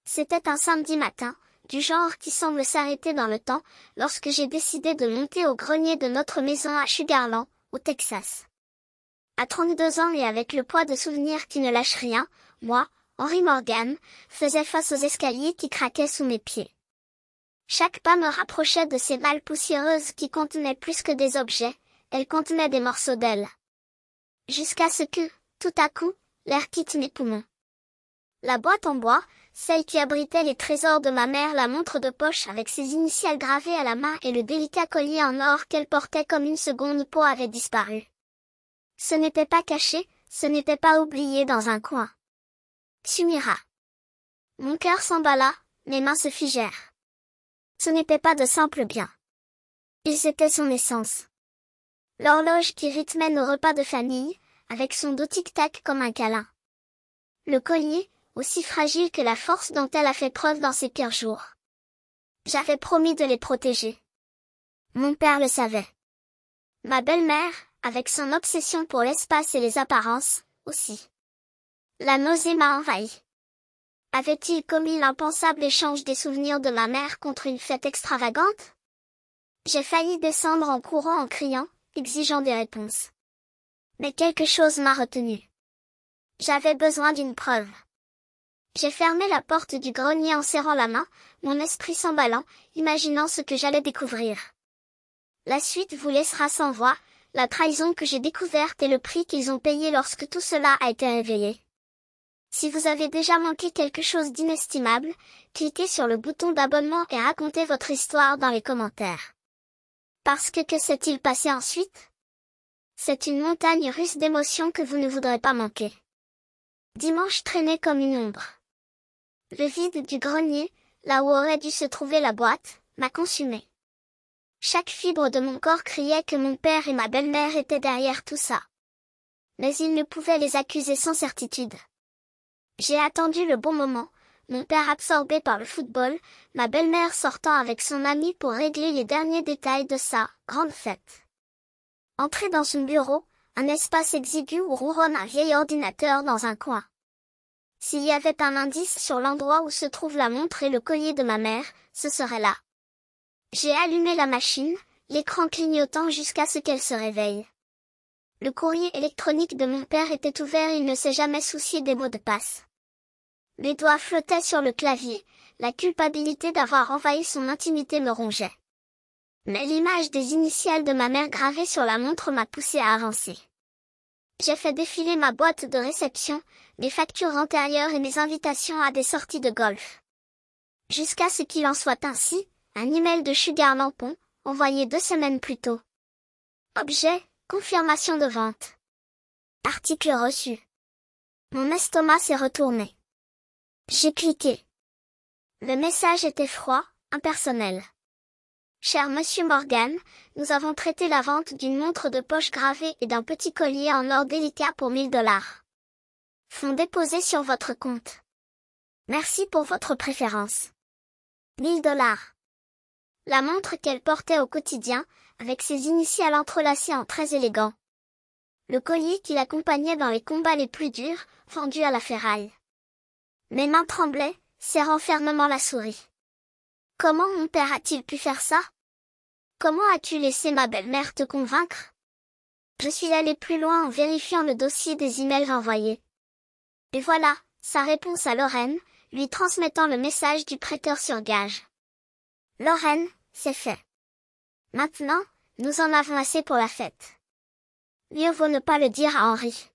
C'était un samedi matin, du genre qui semble s'arrêter dans le temps, lorsque j'ai décidé de monter au grenier de notre maison à Sugarland, au Texas. À 32 ans et avec le poids de souvenirs qui ne lâchent rien, moi, Henry Morgan, faisais face aux escaliers qui craquaient sous mes pieds. Chaque pas me rapprochait de ces malles poussiéreuses qui contenaient plus que des objets, elles contenaient des morceaux d'ailes. Jusqu'à ce que, tout à coup, l'air quitte mes poumons. La boîte en bois, celle qui abritait les trésors de ma mère, la montre de poche avec ses initiales gravées à la main et le délicat collier en or qu'elle portait comme une seconde peau avaient disparu. Ce n'était pas caché, ce n'était pas oublié dans un coin. Sumira. Mon cœur s'emballa, mes mains se figèrent. Ce n'était pas de simples biens. Ils étaient son essence. L'horloge qui rythmait nos repas de famille, avec son dos tic-tac comme un câlin. Le collier, aussi fragile que la force dont elle a fait preuve dans ses pires jours. J'avais promis de les protéger. Mon père le savait. Ma belle-mère, avec son obsession pour l'espace et les apparences, aussi. La nausée m'a envahi. Avait-il commis l'impensable échange des souvenirs de ma mère contre une fête extravagante? J'ai failli descendre en courant en criant, exigeant des réponses. Mais quelque chose m'a retenu. J'avais besoin d'une preuve. J'ai fermé la porte du grenier en serrant la main, mon esprit s'emballant, imaginant ce que j'allais découvrir. La suite vous laissera sans voix, la trahison que j'ai découverte et le prix qu'ils ont payé lorsque tout cela a été réveillé. Si vous avez déjà manqué quelque chose d'inestimable, cliquez sur le bouton d'abonnement et racontez votre histoire dans les commentaires. Parce que s'est-il passé ensuite? C'est une montagne russe d'émotions que vous ne voudrez pas manquer. Dimanche traînait comme une ombre. Le vide du grenier, là où aurait dû se trouver la boîte, m'a consumé. Chaque fibre de mon corps criait que mon père et ma belle-mère étaient derrière tout ça. Mais ils ne pouvaient les accuser sans certitude. J'ai attendu le bon moment, mon père absorbé par le football, ma belle-mère sortant avec son ami pour régler les derniers détails de sa grande fête. Entré dans son bureau, un espace exigu où ronronne un vieil ordinateur dans un coin. S'il y avait un indice sur l'endroit où se trouve la montre et le collier de ma mère, ce serait là. J'ai allumé la machine, l'écran clignotant jusqu'à ce qu'elle se réveille. Le courrier électronique de mon père était ouvert et il ne s'est jamais soucié des mots de passe. Mes doigts flottaient sur le clavier, la culpabilité d'avoir envahi son intimité me rongeait. Mais l'image des initiales de ma mère gravées sur la montre m'a poussé à avancer. J'ai fait défiler ma boîte de réception, mes factures antérieures et mes invitations à des sorties de golf. Jusqu'à ce qu'il en soit ainsi, un email de Sugarland, envoyé 2 semaines plus tôt. Objet, confirmation de vente. Article reçu. Mon estomac s'est retourné. J'ai cliqué. Le message était froid, impersonnel. Cher Monsieur Morgan, nous avons traité la vente d'une montre de poche gravée et d'un petit collier en or délicat pour $1000. Fonds déposés sur votre compte. Merci pour votre préférence. $1000. La montre qu'elle portait au quotidien, avec ses initiales entrelacées en très élégant. Le collier qui l'accompagnait dans les combats les plus durs, fendu à la ferraille. Mes mains tremblaient, serrant fermement la souris. Comment mon père a-t-il pu faire ça? Comment as-tu laissé ma belle-mère te convaincre? Je suis allé plus loin en vérifiant le dossier des emails envoyés. Et voilà, sa réponse à Lorraine, lui transmettant le message du prêteur sur gage. Lorraine, c'est fait. Maintenant, nous en avons assez pour la fête. Mieux vaut ne pas le dire à Henry.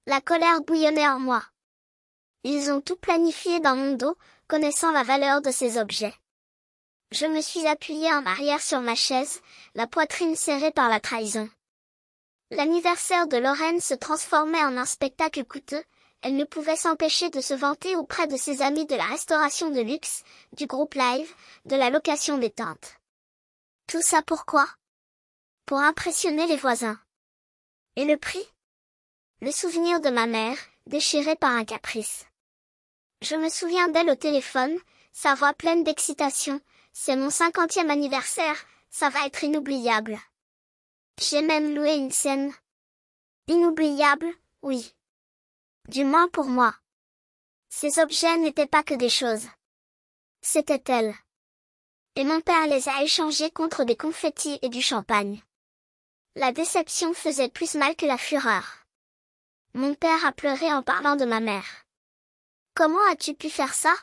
La colère bouillonnait en moi. Ils ont tout planifié dans mon dos, connaissant la valeur de ces objets. Je me suis appuyée en arrière sur ma chaise, la poitrine serrée par la trahison. L'anniversaire de Lorraine se transformait en un spectacle coûteux, elle ne pouvait s'empêcher de se vanter auprès de ses amis de la restauration de luxe, du groupe Live, de la location des tentes. Tout ça pourquoi? Pour impressionner les voisins. Et le prix? Le souvenir de ma mère, déchiré par un caprice. Je me souviens d'elle au téléphone, sa voix pleine d'excitation. C'est mon 50e anniversaire, ça va être inoubliable. J'ai même loué une scène. Inoubliable, oui. Du moins pour moi. Ces objets n'étaient pas que des choses. C'étaient elles. Et mon père les a échangés contre des confettis et du champagne. La déception faisait plus mal que la fureur. Mon père a pleuré en parlant de ma mère. Comment as-tu pu faire ça?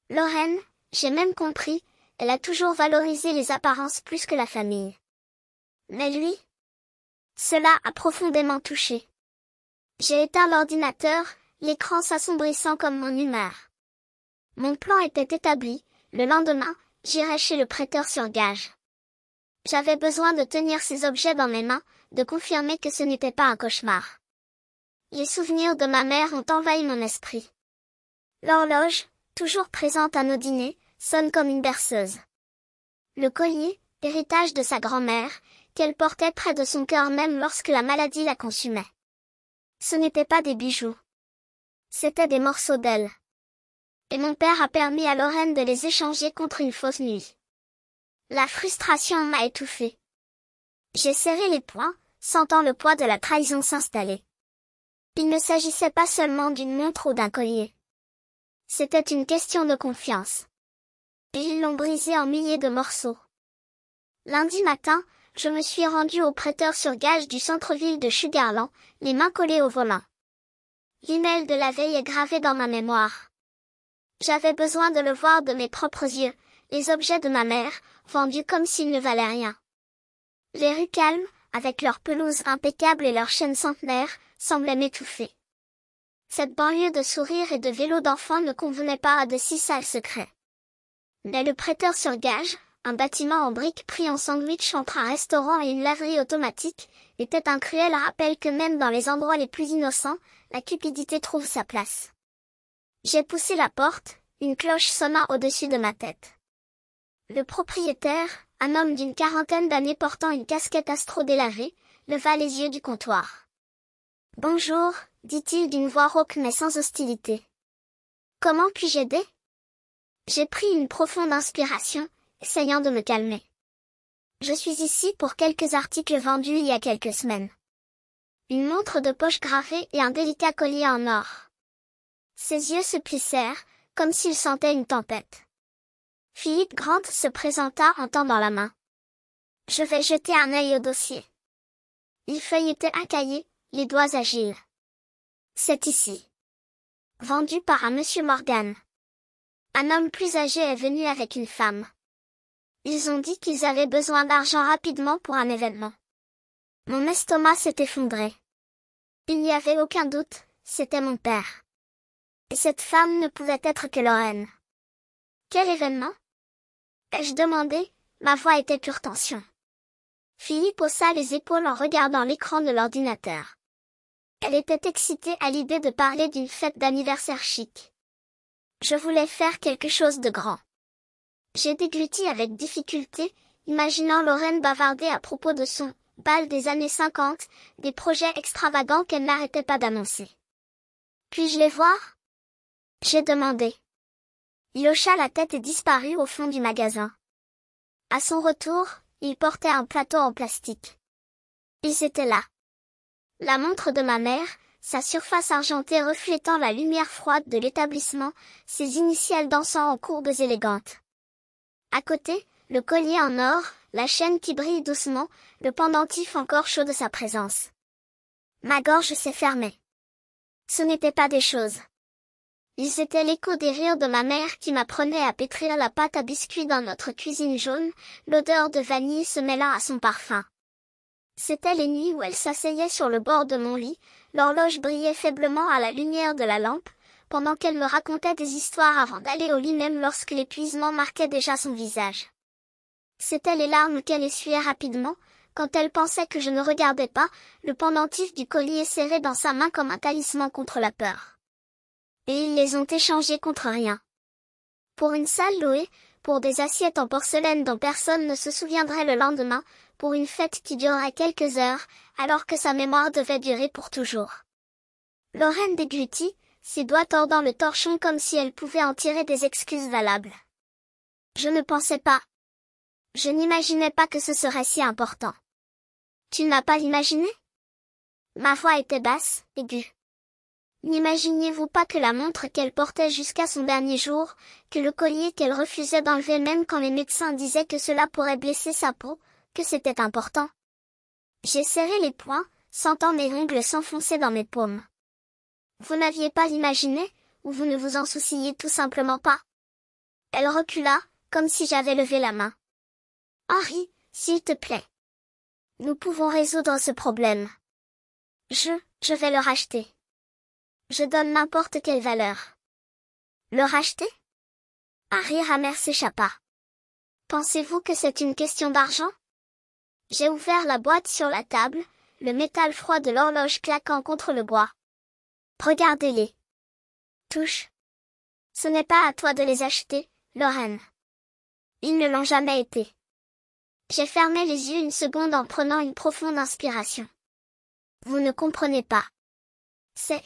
Lorraine, j'ai même compris, elle a toujours valorisé les apparences plus que la famille. Mais lui? Cela a profondément touché. J'ai éteint l'ordinateur, l'écran s'assombrissant comme mon humeur. Mon plan était établi, le lendemain, j'irai chez le prêteur sur gage. J'avais besoin de tenir ces objets dans mes mains, de confirmer que ce n'était pas un cauchemar. Les souvenirs de ma mère ont envahi mon esprit. L'horloge, toujours présente à nos dîners, sonne comme une berceuse. Le collier, héritage de sa grand-mère, qu'elle portait près de son cœur même lorsque la maladie la consumait. Ce n'étaient pas des bijoux. C'étaient des morceaux d'elle. Et mon père a permis à Lorraine de les échanger contre une fausse nuit. La frustration m'a étouffée. J'ai serré les poings, sentant le poids de la trahison s'installer. Il ne s'agissait pas seulement d'une montre ou d'un collier. C'était une question de confiance. Et ils l'ont brisé en milliers de morceaux. Lundi matin, je me suis rendue au prêteur sur gage du centre-ville de Sugarland, les mains collées au volant. L'email de la veille est gravé dans ma mémoire. J'avais besoin de le voir de mes propres yeux, les objets de ma mère, vendus comme s'ils ne valaient rien. Les rues calmes, avec leurs pelouses impeccables et leurs chênes centenaires, semblaient m'étouffer. Cette banlieue de sourires et de vélos d'enfants ne convenait pas à de si sales secrets. Mais le prêteur sur gage, un bâtiment en briques pris en sandwich entre un restaurant et une laverie automatique, était un cruel rappel que même dans les endroits les plus innocents, la cupidité trouve sa place. J'ai poussé la porte, une cloche sonna au-dessus de ma tête. Le propriétaire, un homme d'une quarantaine d'années portant une casquette astro-délavée, leva les yeux du comptoir. « Bonjour », dit-il d'une voix rauque mais sans hostilité. « Comment puis-je aider ?» J'ai pris une profonde inspiration, essayant de me calmer. Je suis ici pour quelques articles vendus il y a quelques semaines. Une montre de poche gravée et un délicat collier en or. Ses yeux se plissèrent, comme s'il sentait une tempête. Philippe Grant se présenta en tendant la main. Je vais jeter un œil au dossier. Il feuilletait un cahier, les doigts agiles. C'est ici. Vendu par un monsieur Morgan. Un homme plus âgé est venu avec une femme. Ils ont dit qu'ils avaient besoin d'argent rapidement pour un événement. Mon estomac s'est effondré. Il n'y avait aucun doute, c'était mon père. Et cette femme ne pouvait être que Lorraine. Quel événement? Ai-je demandé, ma voix était pure tension. Philippe haussa les épaules en regardant l'écran de l'ordinateur. Elle était excitée à l'idée de parler d'une fête d'anniversaire chic. Je voulais faire quelque chose de grand. J'ai dégluti avec difficulté, imaginant Lorraine bavarder à propos de son bal des années 50, des projets extravagants qu'elle n'arrêtait pas d'annoncer. Puis-je les voir? J'ai demandé. Il hocha la tête et disparut au fond du magasin. À son retour, il portait un plateau en plastique. Ils étaient là. La montre de ma mère, sa surface argentée reflétant la lumière froide de l'établissement, ses initiales dansant en courbes élégantes. À côté, le collier en or, la chaîne qui brille doucement, le pendentif encore chaud de sa présence. Ma gorge s'est fermée. Ce n'étaient pas des choses. Ils étaient l'écho des rires de ma mère qui m'apprenait à pétrir la pâte à biscuits dans notre cuisine jaune, l'odeur de vanille se mêlant à son parfum. C'étaient les nuits où elle s'asseyait sur le bord de mon lit, l'horloge brillait faiblement à la lumière de la lampe, pendant qu'elle me racontait des histoires avant d'aller au lit même lorsque l'épuisement marquait déjà son visage. C'étaient les larmes qu'elle essuyait rapidement, quand elle pensait que je ne regardais pas, le pendentif du collier serré dans sa main comme un talisman contre la peur. Et ils les ont échangés contre rien. Pour une salle louée, pour des assiettes en porcelaine dont personne ne se souviendrait le lendemain, pour une fête qui durerait quelques heures, alors que sa mémoire devait durer pour toujours. Lorraine déglutit, ses doigts tordant le torchon comme si elle pouvait en tirer des excuses valables. Je ne pensais pas. Je n'imaginais pas que ce serait si important. Tu n'as pas imaginé? Ma voix était basse, aiguë. N'imaginiez-vous pas que la montre qu'elle portait jusqu'à son dernier jour, que le collier qu'elle refusait d'enlever même quand les médecins disaient que cela pourrait blesser sa peau, que c'était important? J'ai serré les poings, sentant mes ongles s'enfoncer dans mes paumes. Vous n'aviez pas imaginé, ou vous ne vous en souciez tout simplement pas? Elle recula, comme si j'avais levé la main. Henri, s'il te plaît. Nous pouvons résoudre ce problème. Je vais le racheter. Je donne n'importe quelle valeur. Le racheter? Un rire amer s'échappa. Pensez-vous que c'est une question d'argent? J'ai ouvert la boîte sur la table, le métal froid de l'horloge claquant contre le bois. Regardez-les. Touche. Ce n'est pas à toi de les acheter, Lorraine. Ils ne l'ont jamais été. J'ai fermé les yeux une seconde en prenant une profonde inspiration. Vous ne comprenez pas.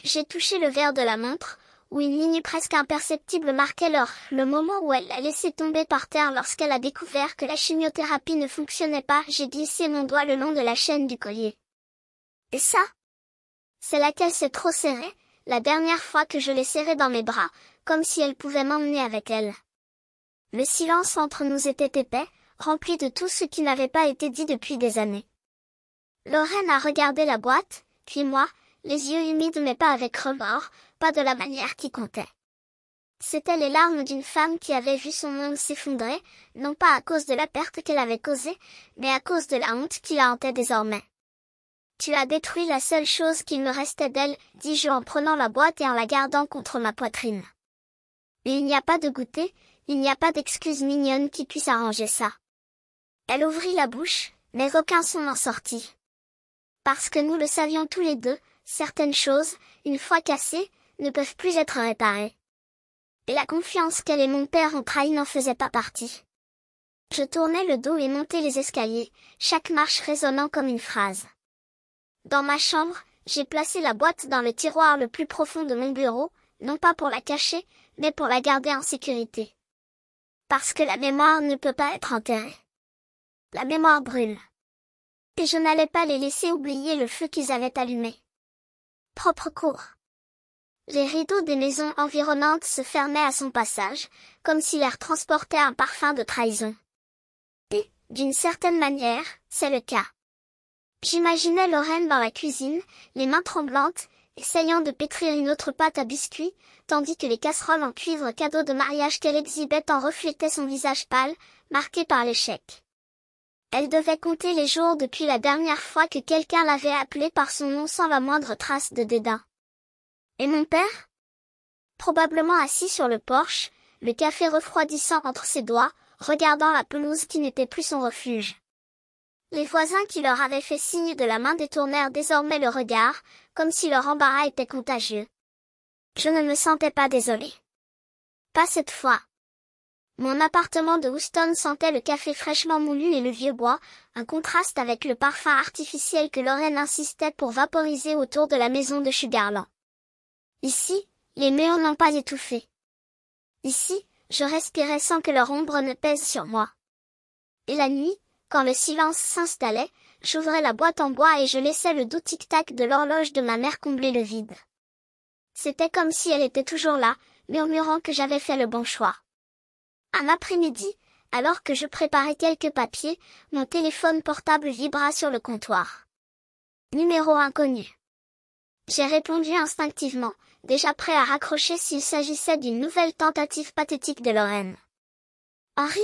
J'ai touché le verre de la montre, où une ligne presque imperceptible marquait l'heure, le moment où elle l'a laissé tomber par terre lorsqu'elle a découvert que la chimiothérapie ne fonctionnait pas. J'ai glissé mon doigt le long de la chaîne du collier. Et ça? C'est laquelle s'est trop serrée, la dernière fois que je l'ai serrée dans mes bras, comme si elle pouvait m'emmener avec elle. Le silence entre nous était épais, rempli de tout ce qui n'avait pas été dit depuis des années. Lorraine a regardé la boîte, puis moi, les yeux humides mais pas avec remords, pas de la manière qui comptait. C'étaient les larmes d'une femme qui avait vu son monde s'effondrer, non pas à cause de la perte qu'elle avait causée, mais à cause de la honte qui la hantait désormais. Tu as détruit la seule chose qu'il me restait d'elle, dis-je en prenant la boîte et en la gardant contre ma poitrine. Et il n'y a pas de goûter, il n'y a pas d'excuse mignonne qui puisse arranger ça. Elle ouvrit la bouche, mais aucun son n'en sortit. Parce que nous le savions tous les deux, certaines choses, une fois cassées, ne peuvent plus être réparées. Et la confiance qu'elle et mon père ont trahie n'en faisait pas partie. Je tournai le dos et montai les escaliers, chaque marche résonnant comme une phrase. Dans ma chambre, j'ai placé la boîte dans le tiroir le plus profond de mon bureau, non pas pour la cacher, mais pour la garder en sécurité. Parce que la mémoire ne peut pas être enterrée. La mémoire brûle. Et je n'allais pas les laisser oublier le feu qu'ils avaient allumé. Propre cour. Les rideaux des maisons environnantes se fermaient à son passage, comme si l'air transportait un parfum de trahison. Et, d'une certaine manière, c'est le cas. J'imaginais Lorraine dans la cuisine, les mains tremblantes, essayant de pétrir une autre pâte à biscuits, tandis que les casseroles en cuivre cadeaux de mariage qu'elle exhibait en reflétaient son visage pâle, marqué par l'échec. Elle devait compter les jours depuis la dernière fois que quelqu'un l'avait appelée par son nom sans la moindre trace de dédain. Et mon père? Probablement assis sur le porche, le café refroidissant entre ses doigts, regardant la pelouse qui n'était plus son refuge. Les voisins qui leur avaient fait signe de la main détournèrent désormais le regard, comme si leur embarras était contagieux. Je ne me sentais pas désolée. Pas cette fois. Mon appartement de Houston sentait le café fraîchement moulu et le vieux bois, un contraste avec le parfum artificiel que Lorraine insistait pour vaporiser autour de la maison de Sugarland. Ici, les murs n'ont pas étouffé. Ici, je respirais sans que leur ombre ne pèse sur moi. Et la nuit, quand le silence s'installait, j'ouvrais la boîte en bois et je laissais le doux tic-tac de l'horloge de ma mère combler le vide. C'était comme si elle était toujours là, murmurant que j'avais fait le bon choix. Un après-midi, alors que je préparais quelques papiers, mon téléphone portable vibra sur le comptoir. Numéro inconnu. J'ai répondu instinctivement, déjà prêt à raccrocher s'il s'agissait d'une nouvelle tentative pathétique de Lorraine. Henri?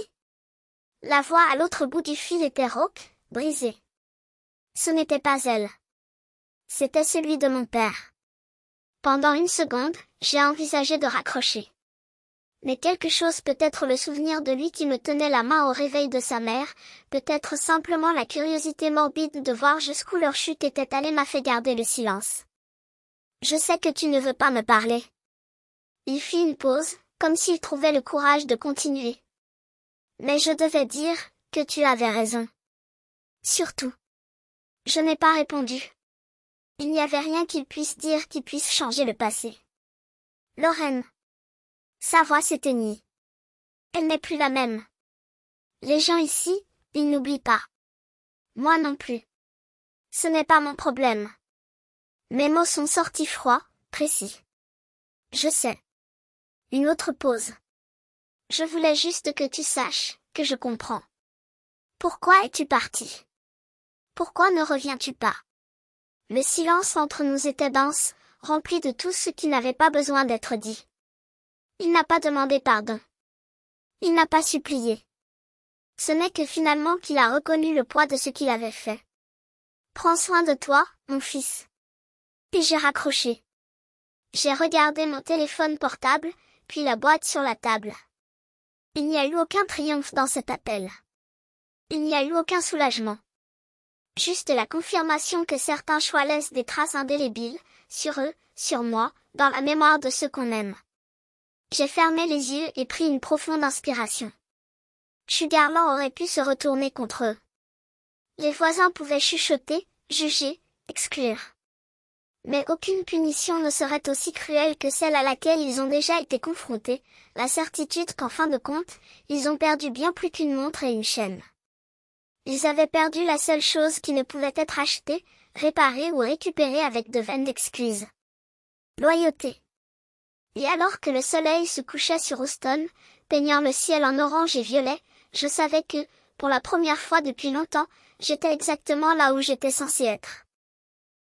La voix à l'autre bout du fil était rauque, brisée. Ce n'était pas elle. C'était celui de mon père. Pendant une seconde, j'ai envisagé de raccrocher. Mais quelque chose, peut-être le souvenir de lui qui me tenait la main au réveil de sa mère, peut-être simplement la curiosité morbide de voir jusqu'où leur chute était allée m'a fait garder le silence. Je sais que tu ne veux pas me parler. Il fit une pause, comme s'il trouvait le courage de continuer. Mais je devais dire que tu avais raison. Surtout. Je n'ai pas répondu. Il n'y avait rien qu'il puisse dire qui puisse changer le passé. Lorraine. Sa voix s'éteignit. Elle n'est plus la même. Les gens ici, ils n'oublient pas. Moi non plus. Ce n'est pas mon problème. Mes mots sont sortis froids, Précis. Je sais. Une autre pause. Je voulais juste que tu saches, que je comprends. Pourquoi es-tu parti? Pourquoi ne reviens-tu pas? Le silence entre nous était dense, rempli de tout ce qui n'avait pas besoin d'être dit. Il n'a pas demandé pardon. Il n'a pas supplié. Ce n'est que finalement qu'il a reconnu le poids de ce qu'il avait fait. Prends soin de toi, mon fils. Puis j'ai raccroché. J'ai regardé mon téléphone portable, puis la boîte sur la table. Il n'y a eu aucun triomphe dans cet appel. Il n'y a eu aucun soulagement. Juste la confirmation que certains choix laissent des traces indélébiles, sur eux, sur moi, dans la mémoire de ceux qu'on aime. J'ai fermé les yeux et pris une profonde inspiration. Sugarland aurait pu se retourner contre eux. Les voisins pouvaient chuchoter, juger, exclure. Mais aucune punition ne serait aussi cruelle que celle à laquelle ils ont déjà été confrontés, la certitude qu'en fin de compte, ils ont perdu bien plus qu'une montre et une chaîne. Ils avaient perdu la seule chose qui ne pouvait être achetée, réparée ou récupérée avec de vaines excuses. Loyauté. Et alors que le soleil se couchait sur Houston, peignant le ciel en orange et violet, je savais que, pour la première fois depuis longtemps, j'étais exactement là où j'étais censé être.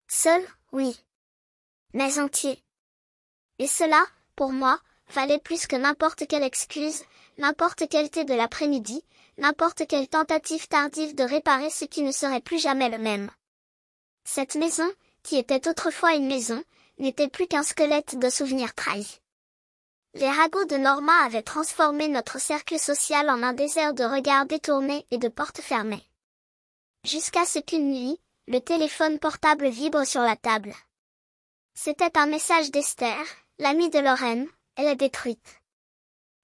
Seul, oui. Mais entier. Et cela, pour moi, valait plus que n'importe quelle excuse, n'importe quel thé de l'après-midi, n'importe quelle tentative tardive de réparer ce qui ne serait plus jamais le même. Cette maison, qui était autrefois une maison, n'était plus qu'un squelette de souvenirs trahis. Les ragots de Norma avaient transformé notre cercle social en un désert de regards détournés et de portes fermées. Jusqu'à ce qu'une nuit, le téléphone portable vibre sur la table. C'était un message d'Esther, l'amie de Lorraine. Elle est détruite.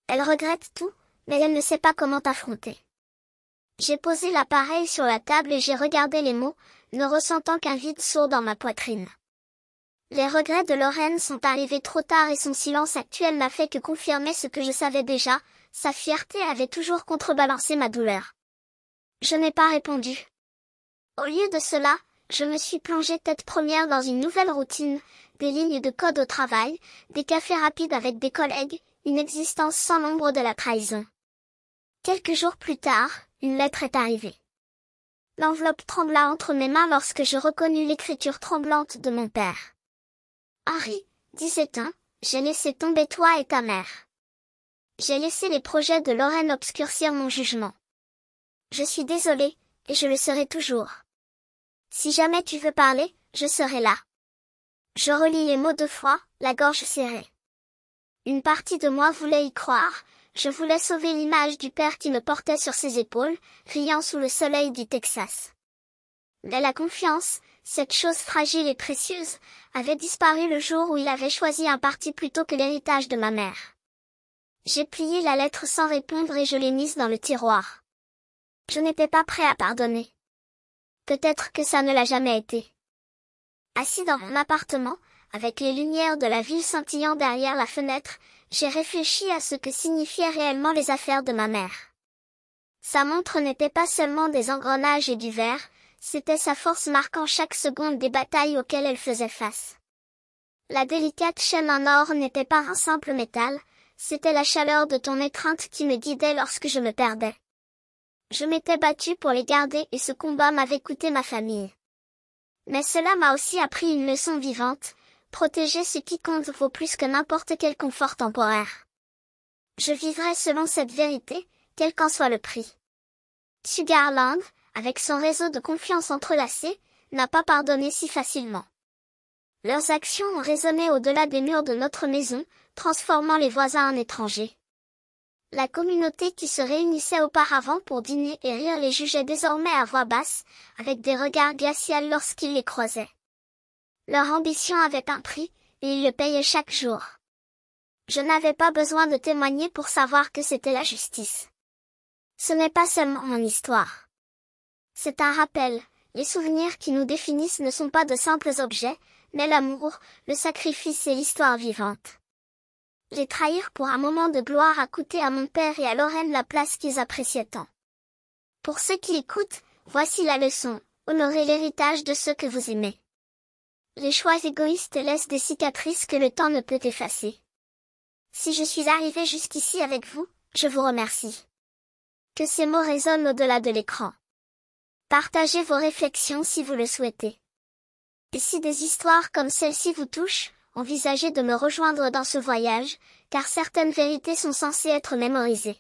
Elle regrette tout, mais elle ne sait pas comment affronter. J'ai posé l'appareil sur la table et j'ai regardé les mots, ne ressentant qu'un vide sourd dans ma poitrine. Les regrets de Lorraine sont arrivés trop tard et son silence actuel n'a fait que confirmer ce que je savais déjà, sa fierté avait toujours contrebalancé ma douleur. Je n'ai pas répondu. Au lieu de cela, je me suis plongée tête première dans une nouvelle routine, des lignes de code au travail, des cafés rapides avec des collègues, une existence sans l'ombre de la trahison. Quelques jours plus tard, une lettre est arrivée. L'enveloppe trembla entre mes mains lorsque je reconnus l'écriture tremblante de mon père. Harry, disait-on, j'ai laissé tomber toi et ta mère. J'ai laissé les projets de Lorraine obscurcir mon jugement. Je suis désolée, et je le serai toujours. Si jamais tu veux parler, je serai là. Je relis les mots 2 fois, la gorge serrée. Une partie de moi voulait y croire, je voulais sauver l'image du père qui me portait sur ses épaules, riant sous le soleil du Texas. Mais la confiance, cette chose fragile et précieuse, avait disparu le jour où il avait choisi un parti plutôt que l'héritage de ma mère. J'ai plié la lettre sans répondre et je l'ai mise dans le tiroir. Je n'étais pas prêt à pardonner. Peut-être que ça ne l'a jamais été. Assis dans mon appartement, avec les lumières de la ville scintillant derrière la fenêtre, j'ai réfléchi à ce que signifiaient réellement les affaires de ma mère. Sa montre n'était pas seulement des engrenages et du verre, c'était sa force marquant chaque seconde des batailles auxquelles elle faisait face. La délicate chaîne en or n'était pas un simple métal, c'était la chaleur de ton étreinte qui me guidait lorsque je me perdais. Je m'étais battue pour les garder et ce combat m'avait coûté ma famille. Mais cela m'a aussi appris une leçon vivante, protéger ce qui compte vaut plus que n'importe quel confort temporaire. Je vivrai selon cette vérité, quel qu'en soit le prix. Sugarland, avec son réseau de confiance entrelacé, n'a pas pardonné si facilement. Leurs actions ont résonné au-delà des murs de notre maison, transformant les voisins en étrangers. La communauté qui se réunissait auparavant pour dîner et rire les jugeait désormais à voix basse, avec des regards glaciaux lorsqu'ils les croisaient. Leur ambition avait un prix, et ils le payaient chaque jour. Je n'avais pas besoin de témoigner pour savoir que c'était la justice. Ce n'est pas seulement mon histoire. C'est un rappel, les souvenirs qui nous définissent ne sont pas de simples objets, mais l'amour, le sacrifice et l'histoire vivante. Les trahir pour un moment de gloire a coûté à mon père et à Lorraine la place qu'ils appréciaient tant. Pour ceux qui écoutent, voici la leçon, honorez l'héritage de ceux que vous aimez. Les choix égoïstes laissent des cicatrices que le temps ne peut effacer. Si je suis arrivé jusqu'ici avec vous, je vous remercie. Que ces mots résonnent au-delà de l'écran. Partagez vos réflexions si vous le souhaitez. Et si des histoires comme celle-ci vous touchent, envisagez de me rejoindre dans ce voyage, car certaines vérités sont censées être mémorisées.